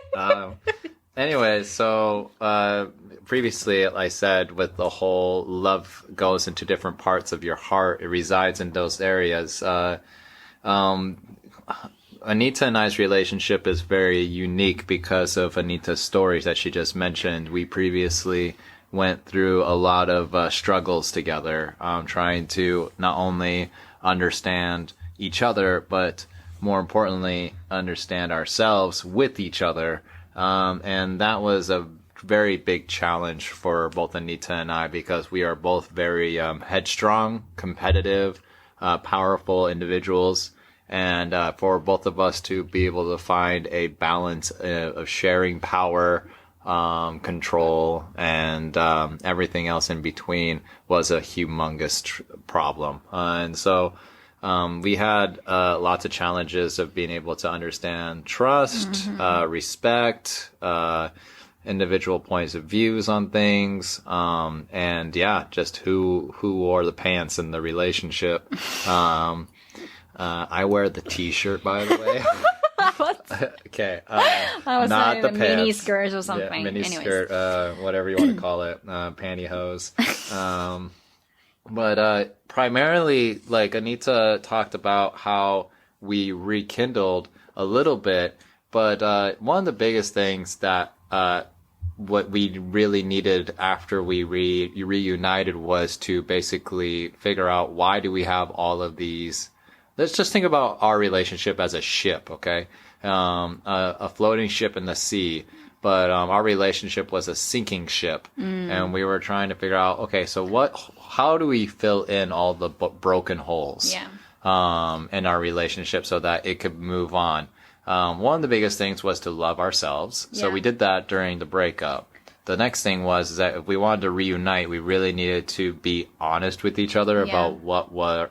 Anyway, so previously I said with the whole love goes into different parts of your heart, it resides in those areas. Anita and I's relationship is very unique because of Anita's stories that she just mentioned. We previously went through a lot of struggles together, trying to not only understand each other, but more importantly, understand ourselves with each other. And that was a very big challenge for both Anita and I because we are both very headstrong, competitive, powerful individuals. And for both of us to be able to find a balance of sharing power, control, and everything else in between was a humongous problem. And so we had lots of challenges of being able to understand trust, respect, individual points of views on things, and yeah, just who wore the pants in the relationship. I wear the T-shirt, by the way. What? Okay. I was not the saying mini pants. skirts or something. Yeah, mini Anyways. skirt, whatever you want to call it, pantyhose. But primarily, like Anita talked about how we rekindled a little bit, but one of the biggest things that what we really needed after we reunited was to basically figure out why do we have all of these. Let's just think about our relationship as a ship, okay? A floating ship in the sea, but our relationship was a sinking ship, and we were trying to figure out, okay, so how do we fill in all the broken holes in our relationship so that it could move on? One of the biggest things was to love ourselves, so we did that during the breakup. The next thing was that if we wanted to reunite, we really needed to be honest with each other about what were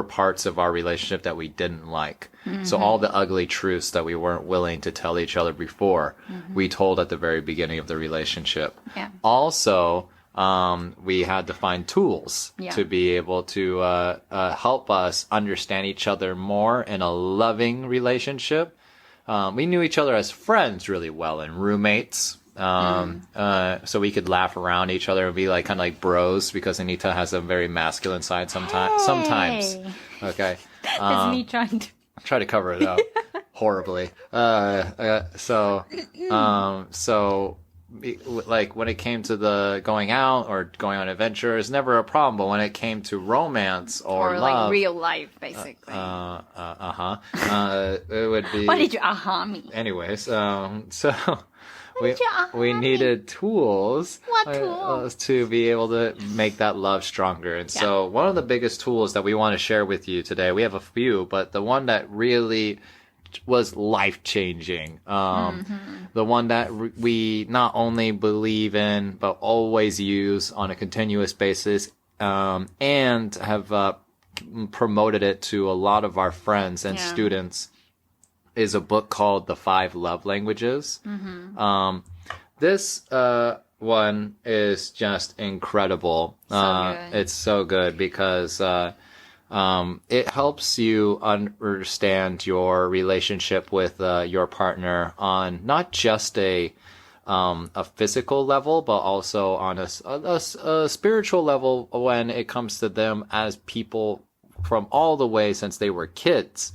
parts of our relationship that we didn't like. So all the ugly truths that we weren't willing to tell each other before, we told at the very beginning of the relationship. Yeah. Also, we had to find tools to be able to help us understand each other more in a loving relationship. We knew each other as friends really well and roommates. So we could laugh around each other and be like kind of like bros because Anita has a very masculine side sometimes. Okay. It's me trying to. Try to cover it up horribly. Like when it came to the going out or going on adventures, never a problem. But when it came to romance or love, like real life, basically. it would be. What did you mean? Anyways, we needed tools. What tools? To be able to make that love stronger. And so one of the biggest tools that we want to share with you today, we have a few, but the one that really was life-changing, the one that we not only believe in, but always use on a continuous basis, and have promoted it to a lot of our friends and students, is a book called The 5 Love Languages. This one is just incredible. It's so good because it helps you understand your relationship with your partner on not just a physical level, but also on a spiritual level when it comes to them as people from all the way since they were kids.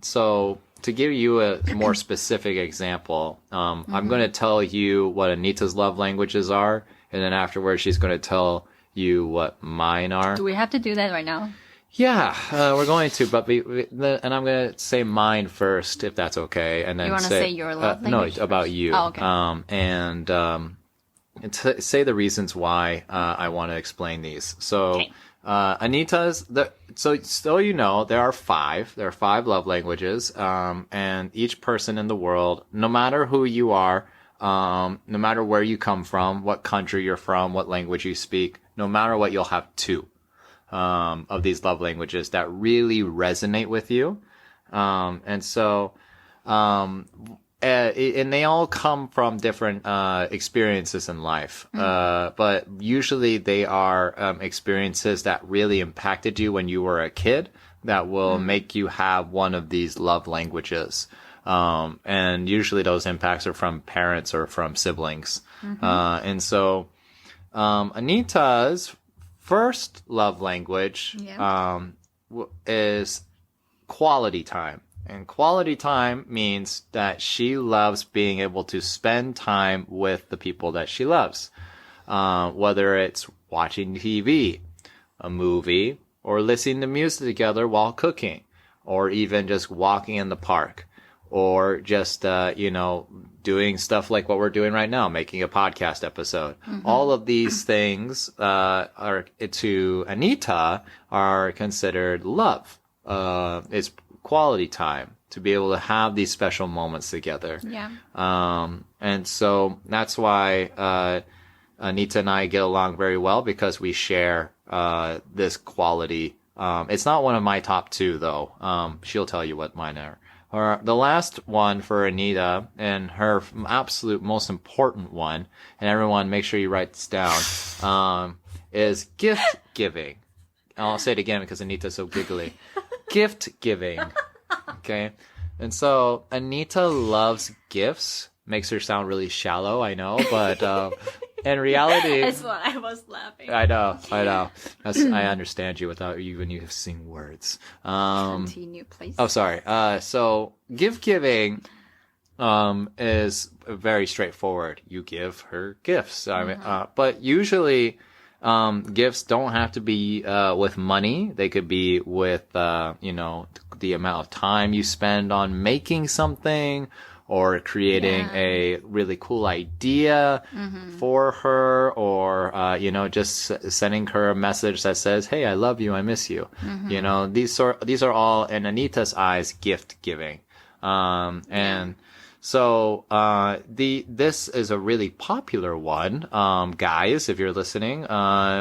So to give you a more specific example, I'm going to tell you what Anita's love languages are, and then afterwards she's going to tell you what mine are. Do we have to do that right now? Yeah, we're going to, but and I'm going to say mine first, if that's okay, and then you want to say your love language? No, about you. Oh, okay. And say the reasons why I want to explain these. So. Okay. Anita's, so you know, there are 5 love languages, and each person in the world, no matter who you are, no matter where you come from, what country you're from, what language you speak, no matter what, you'll have 2. of these love languages that really resonate with you. And they all come from different experiences in life. But usually they are experiences that really impacted you when you were a kid that will make you have one of these love languages. And usually those impacts are from parents or from siblings. And so Anita's first love language is quality time. And quality time means that she loves being able to spend time with the people that she loves. Whether it's watching TV, a movie, or listening to music together while cooking, or even just walking in the park, or just, doing stuff like what we're doing right now, making a podcast episode. All of these things, are, to Anita, are considered love. It's quality time to be able to have these special moments together. Yeah. And so that's why, Anita and I get along very well, because we share, this quality. It's not one of my top two though. She'll tell you what mine are. The last one for Anita, and her absolute most important one, and everyone make sure you write this down, is gift giving. I'll say it again because Anita's so giggly. Gift giving. Okay. And so Anita loves gifts. Makes her sound really shallow, I know, but in reality, That's why I was laughing. I know. I understand you without even you seeing words. Continue, please. Oh, sorry. So gift giving, is very straightforward. You give her gifts. I mean, but usually, gifts don't have to be, with money. They could be with, the amount of time you spend on making something, or creating a really cool idea for her, or, just sending her a message that says, hey, I love you, I miss you. These are all, in Anita's eyes, gift giving. And so, this is a really popular one, guys, if you're listening,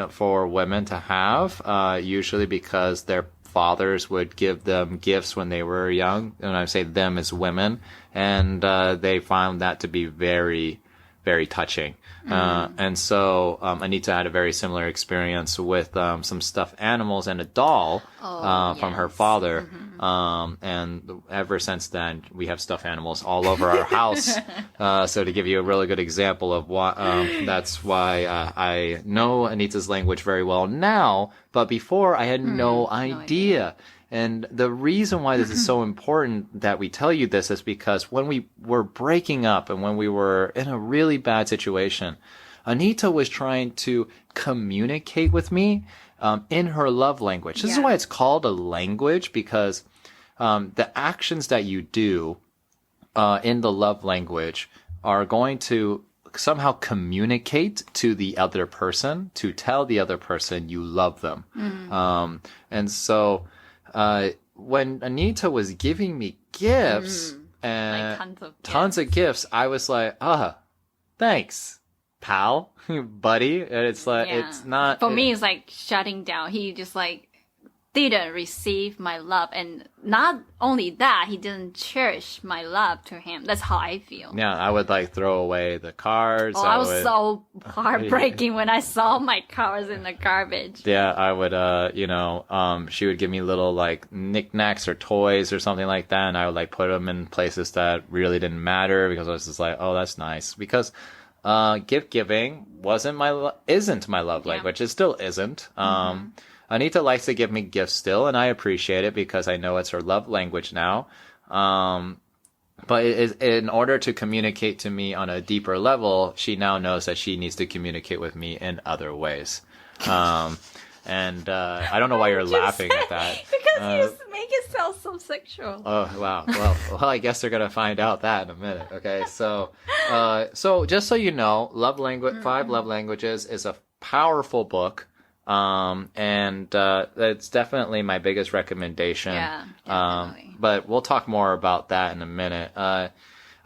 for women to have, usually because their fathers would give them gifts when they were young, and I say them as women, and they found that to be very, very touching. And so Anita had a very similar experience with some stuffed animals and a doll from her father. And ever since then, we have stuffed animals all over our house. So to give you a really good example of why, that's why I know Anita's language very well now, but before I had no idea. And the reason why this is so important that we tell you this is because when we were breaking up and when we were in a really bad situation, Anita was trying to communicate with me in her love language. This is why it's called a language, because the actions that you do in the love language are going to somehow communicate to the other person, to tell the other person you love them. And so when Anita was giving me gifts, and like tons of gifts, I was like, thanks, pal, buddy. And it's like, it's not... For me, it's like shutting down. He just like didn't receive my love. And not only that, he didn't cherish my love to him. That's how I feel. Yeah, I would like throw away the cards. I was so heartbreaking when I saw my cards in the garbage. Yeah, I would, she would give me little like knickknacks or toys or something like that. And I would like put them in places that really didn't matter, because I was just like, oh, that's nice. Because gift giving isn't my love language. It still isn't. Anita likes to give me gifts still, and I appreciate it because I know it's her love language now. But in order to communicate to me on a deeper level, she now knows that she needs to communicate with me in other ways. And I don't know why you're laughing at that. Because you just make it sound so sexual. Oh, wow. Well, I guess they're going to find out that in a minute. Okay. So just so you know, Five Love Languages is a powerful book. And it's definitely my biggest recommendation. Yeah, definitely. But we'll talk more about that in a minute. I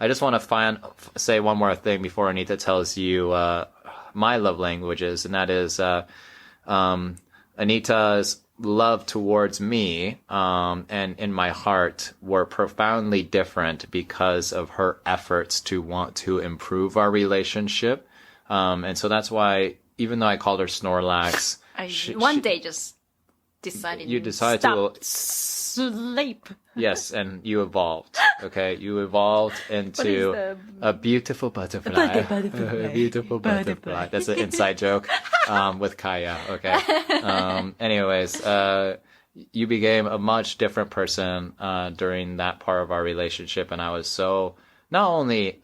just want to say one more thing before Anita tells you, my love languages, and that is, Anita's love towards me and in my heart were profoundly different because of her efforts to want to improve our relationship. And so that's why, even though I called her Snorlax, one day just decided you decided stop to sleep. Yes, and you evolved. Okay, you evolved into a beautiful butterfly. A beautiful butterfly. That's an inside joke with Kaya. Okay. Anyways, you became a much different person during that part of our relationship, and I was so not only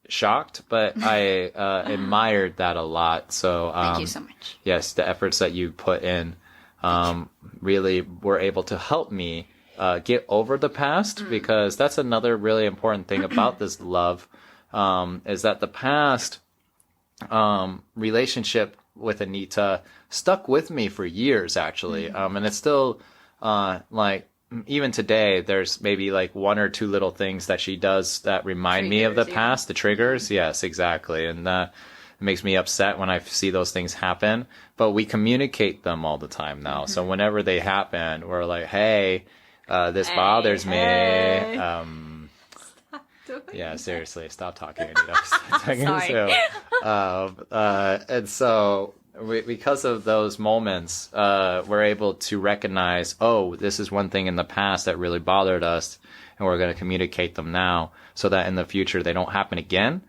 shocked, but I admired that a lot. So thank you so much. Yes, the efforts that you put in really were able to help me get over the past, because that's another really important thing about this love, is that the past relationship with Anita stuck with me for years, actually. And it's still like, even today, there's maybe like one or two little things that she does that remind me of the past, the triggers. Yes, exactly. And that makes me upset when I see those things happen. But we communicate them all the time now. So whenever they happen, we're like, hey, this bothers me. Yeah, seriously, stop talking, Anita. Stop talking. Sorry. And so because of those moments, we're able to recognize, oh, this is one thing in the past that really bothered us, and we're going to communicate them now so that in the future they don't happen again.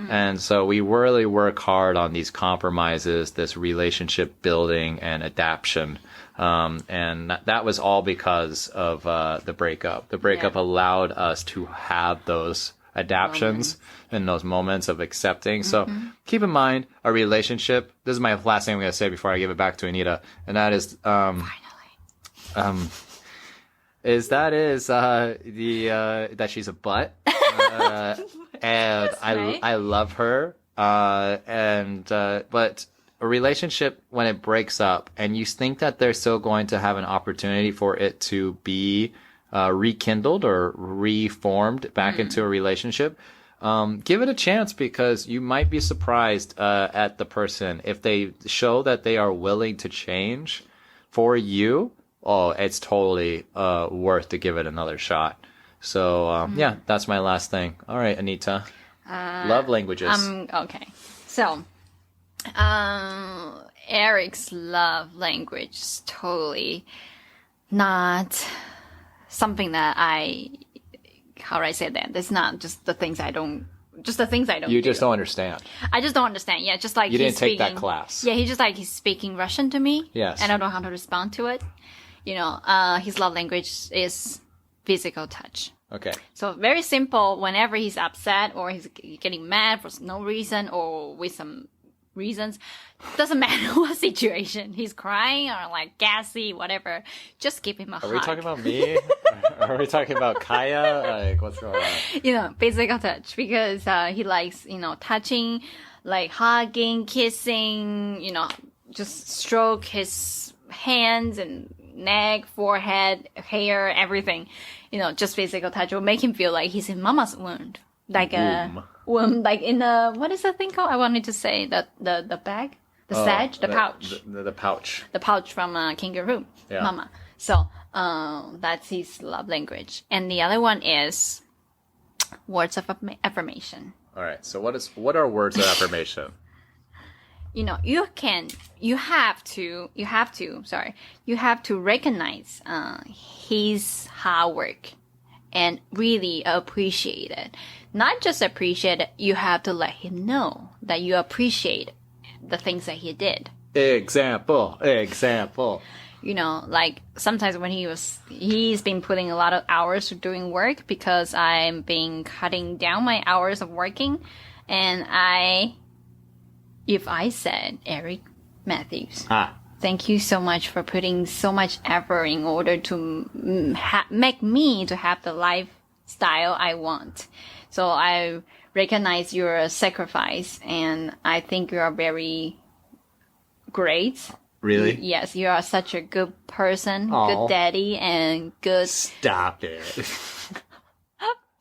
And so we really work hard on these compromises, this relationship building and adaptation. And that was all because of the breakup. The breakup allowed us to have those adaptions and those moments of accepting. So keep in mind, our relationship, this is my last thing I'm going to say before I give it back to Anita, and that is that she's a butt. And I love her. But a relationship, when it breaks up and you think that they're still going to have an opportunity for it to be rekindled or reformed back into a relationship, give it a chance, because you might be surprised at the person. If they show that they are willing to change for you, oh, it's totally worth to give it another shot. So, yeah, that's my last thing. All right, Anita. Love languages. Okay. So, Eric's love language is totally not something that how do I say that? It's not just the things I don't You just don't understand. I just don't understand. Yeah, just like you didn't take that class. Yeah, he's speaking Russian to me. Yes. And I don't know how to respond to it. You know, his love language is physical touch. Okay. So very simple. Whenever he's upset or he's getting mad for no reason or with some reasons, doesn't matter what situation, he's crying or like gassy, whatever, just give him a hug. Are we talking about me? Are we talking about Kaya? Like, what's going on? You know, physical touch, because he likes, touching, like hugging, kissing, just stroke his hands and neck, forehead, hair, everything. Just physical touch will make him feel like he's in mama's womb. Like a womb, like in a, what is that thing called? I wanted to say the bag, the pouch. The pouch. The pouch from a kangaroo, mama. So, that's his love language. And the other one is words of affirmation. All right. So what are words of affirmation? You have to recognize his hard work and really appreciate it. Not just appreciate it, you have to let him know that you appreciate the things that he did. Example. Like sometimes when he's been putting a lot of hours of doing work, because I'm been cutting down my hours of working, and if I said, Eric Matthews, thank you so much for putting so much effort in order to make me to have the lifestyle I want. So I recognize your sacrifice, and I think you are very great. Really? Yes, you are such a good person, Aww. good daddy, and good... Stop it.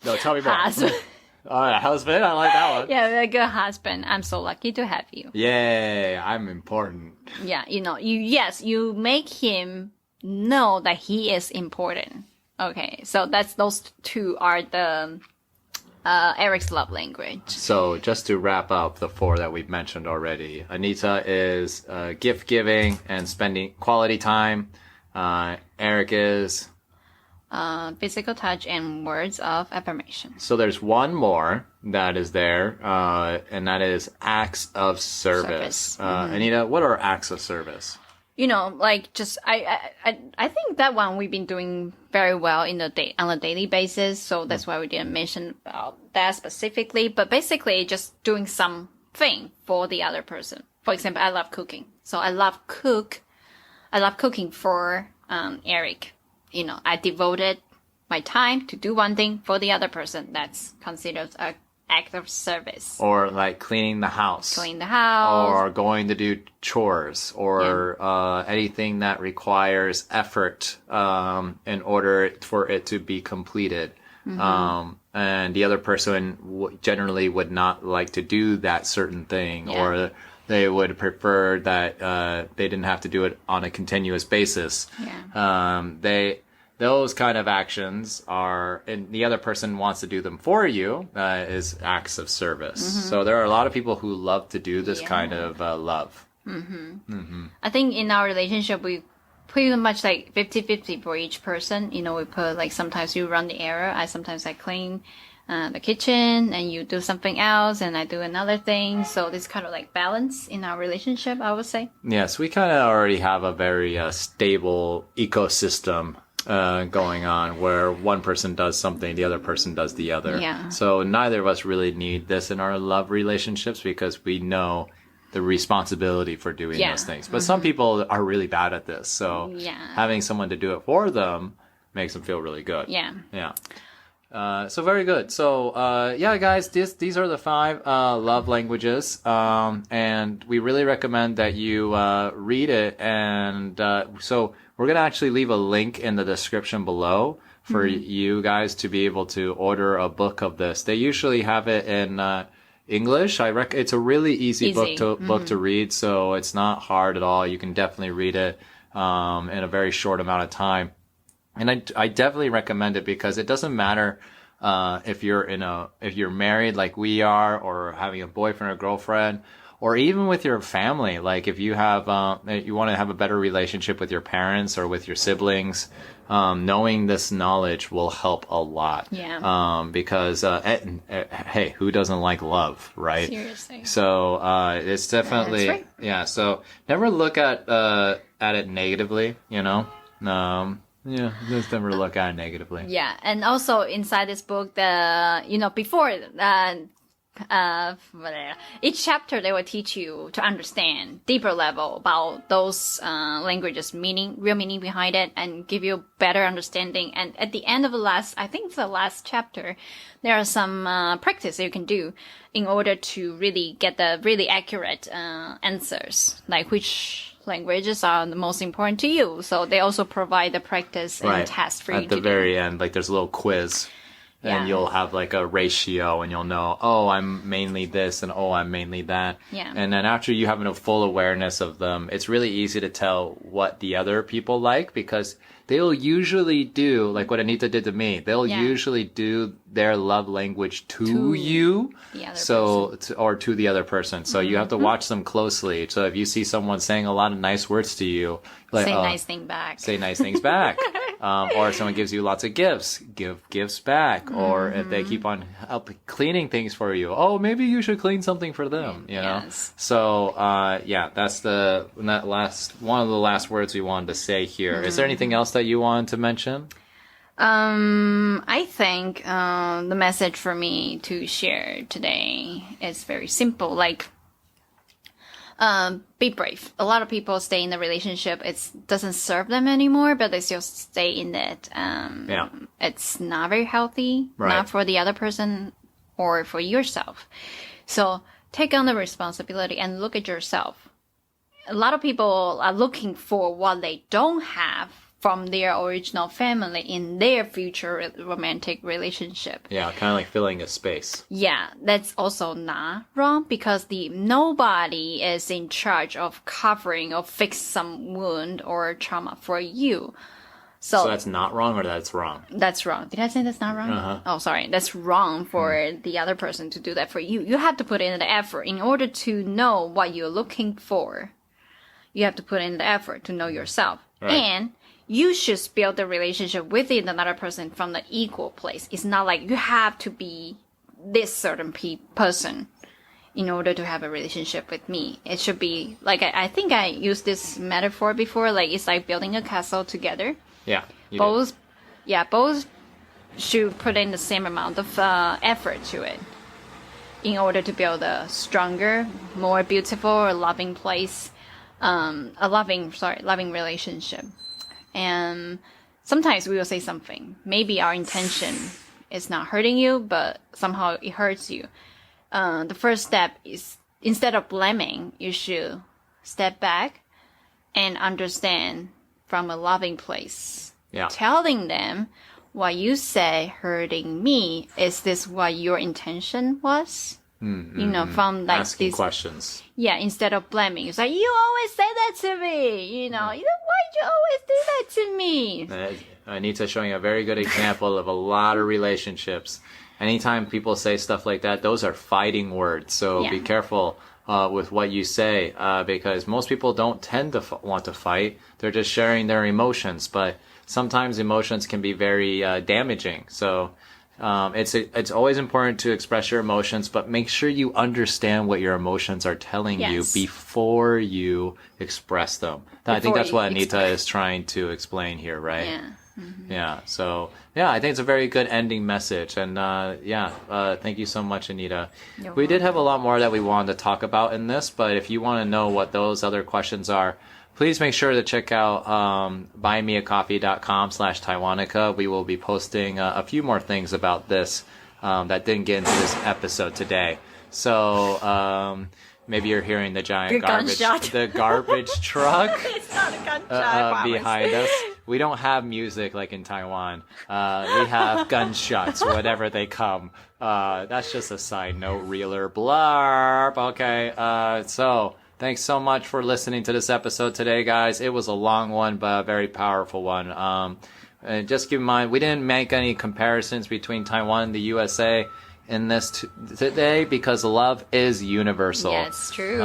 No, tell me more. All right, husband, I like that one. Yeah, a good husband. I'm so lucky to have you. Yay, I'm important. Yeah, you make him know that he is important. Okay, so those two are the Eric's love language. So just to wrap up the 4 that we've mentioned already, Anita is gift giving and spending quality time. Eric is Physical touch and words of affirmation. So there's one more that is there, and that is acts of service. Anita, what are acts of service? Like just I think that one we've been doing very well on a daily basis, so that's why we didn't mention about that specifically. But basically, just doing something for the other person. For example, I love cooking, so I love cooking for Eric. I devoted my time to do one thing for the other person. That's considered an act of service. Or like cleaning the house. Or going to do chores. Or anything that requires effort in order for it to be completed. And the other person generally would not like to do that certain thing. Yeah. Or they would prefer that they didn't have to do it on a continuous basis. Yeah. Those kind of actions are, and the other person wants to do them for you, is acts of service. So there are a lot of people who love to do this kind of love. I think in our relationship, we pretty much like 50-50 for each person. We put like sometimes you run the error, sometimes I clean the kitchen, and you do something else, and I do another thing. So this kind of like balance in our relationship, I would say. Yes, we kind of already have a very stable ecosystem going on where one person does something, the other person does the other. Yeah. So neither of us really need this in our love relationships because we know the responsibility for doing those things. But some people are really bad at this. So having someone to do it for them makes them feel really good. Yeah. Yeah. So very good. So, guys, these are the 5 love languages. And we really recommend that you read it. And so we're going to actually leave a link in the description below for you guys to be able to order a book of this. They usually have it in English. It's a really easy. book to read, so it's not hard at all. You can definitely read it in a very short amount of time. And I definitely recommend it because it doesn't matter if you're married like we are, or having a boyfriend or girlfriend, or even with your family. Like if you have you want to have a better relationship with your parents or with your siblings, knowing this knowledge will help a lot. Yeah. Because hey, who doesn't like love, right? Seriously. So it's definitely That's right. So never look at it negatively. Just never look at it negatively. Yeah, and also inside this book, before each chapter they will teach you to understand deeper level about those languages real meaning behind it, and give you better understanding. And at the end of the last chapter, there are some practice you can do in order to really get the really accurate answers, like which languages are the most important to you. So they also provide the practice and test for you at the very end. Like there's a little quiz. And you'll have like a ratio, and you'll know, oh, I'm mainly this, and oh, I'm mainly that. Yeah. And then after you have a full awareness of them, it's really easy to tell what the other people like, because they'll usually do, like what Anita did to me, they'll usually do their love language to you. The other person. Or to the other person. So you have to watch them closely. So if you see someone saying a lot of nice words to you, like, say nice things back. Say nice things back. Or if someone gives you lots of gifts, give gifts back. Or if they keep on cleaning things for you, oh, maybe you should clean something for them, you know? Yes. So, that's one of the last words we wanted to say here. Is there anything else that you wanted to mention? I think the message for me to share today is very simple. Like, be brave. A lot of people stay in the relationship. It doesn't serve them anymore, but they still stay in it. It's not very healthy, not for the other person or for yourself. So take on the responsibility and look at yourself. A lot of people are looking for what they don't have from their original family in their future romantic relationship. Yeah, kind of like filling a space. Yeah, that's also not wrong because nobody is in charge of covering or fix some wound or trauma for you. So that's not wrong or that's wrong? That's wrong. Did I say that's not wrong? Uh-huh. Oh, sorry. That's wrong for the other person to do that for you. You have to put in the effort in order to know what you're looking for. You have to put in the effort to know yourself. Right. And you should build the relationship with another person from the equal place. It's not like you have to be this certain person in order to have a relationship with me. It should be like, I think I used this metaphor before, like it's like building a castle together. Yeah. Both should put in the same amount of effort to it in order to build a stronger, more beautiful, or loving place, loving relationship. And sometimes we will say something. Maybe our intention is not hurting you, but somehow it hurts you. The first step is, instead of blaming, you should step back and understand from a loving place. Yeah. Telling them what you say hurting me. Is this what your intention was? From like asking questions. Yeah, instead of blaming. It's like, you always say that to me. Why'd you always do that to me? Anita's showing a very good example of a lot of relationships. Anytime people say stuff like that, those are fighting words. So be careful with what you say, because most people don't tend to want to fight. They're just sharing their emotions, but sometimes emotions can be very damaging. So it's always important to express your emotions, but make sure you understand what your emotions are telling you before you express them. I think that's what Anita is trying to explain here, right? Yeah. Mm-hmm. Yeah. So, I think it's a very good ending message. And, thank you so much, Anita. We did have a lot more that we wanted to talk about in this, but if you want to know what those other questions are, please make sure to check out buymeacoffee.com/Taiwanica. We will be posting a few more things about this that didn't get into this episode today. So, maybe you're hearing the giant garbage truck It's not a gunshot, behind us. We don't have music like in Taiwan. We have gunshots whenever they come. That's just a side note, reeler blarp. Okay, so thanks so much for listening to this episode today, guys. It was a long one, but a very powerful one. And just keep in mind, we didn't make any comparisons between Taiwan and the USA in this today because love is universal. Yeah, it's true.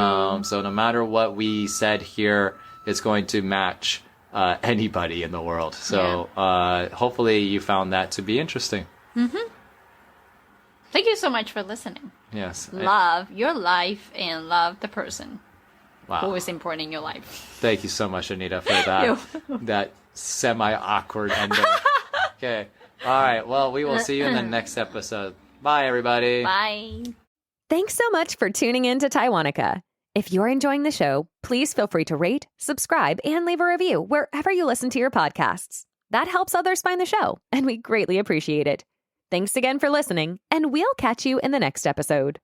So no matter what we said here, it's going to match anybody in the world. So hopefully you found that to be interesting. Mm-hmm. Thank you so much for listening. Yes. Love your life and love the person Wow. who is important in your life. Thank you so much, Anita, for that that semi-awkward ending. Okay. All right. Well, we will see you in the next episode. Bye, everybody. Bye. Thanks so much for tuning in to Taiwanica. If you're enjoying the show, please feel free to rate, subscribe, and leave a review wherever you listen to your podcasts. That helps others find the show, and we greatly appreciate it. Thanks again for listening, and we'll catch you in the next episode.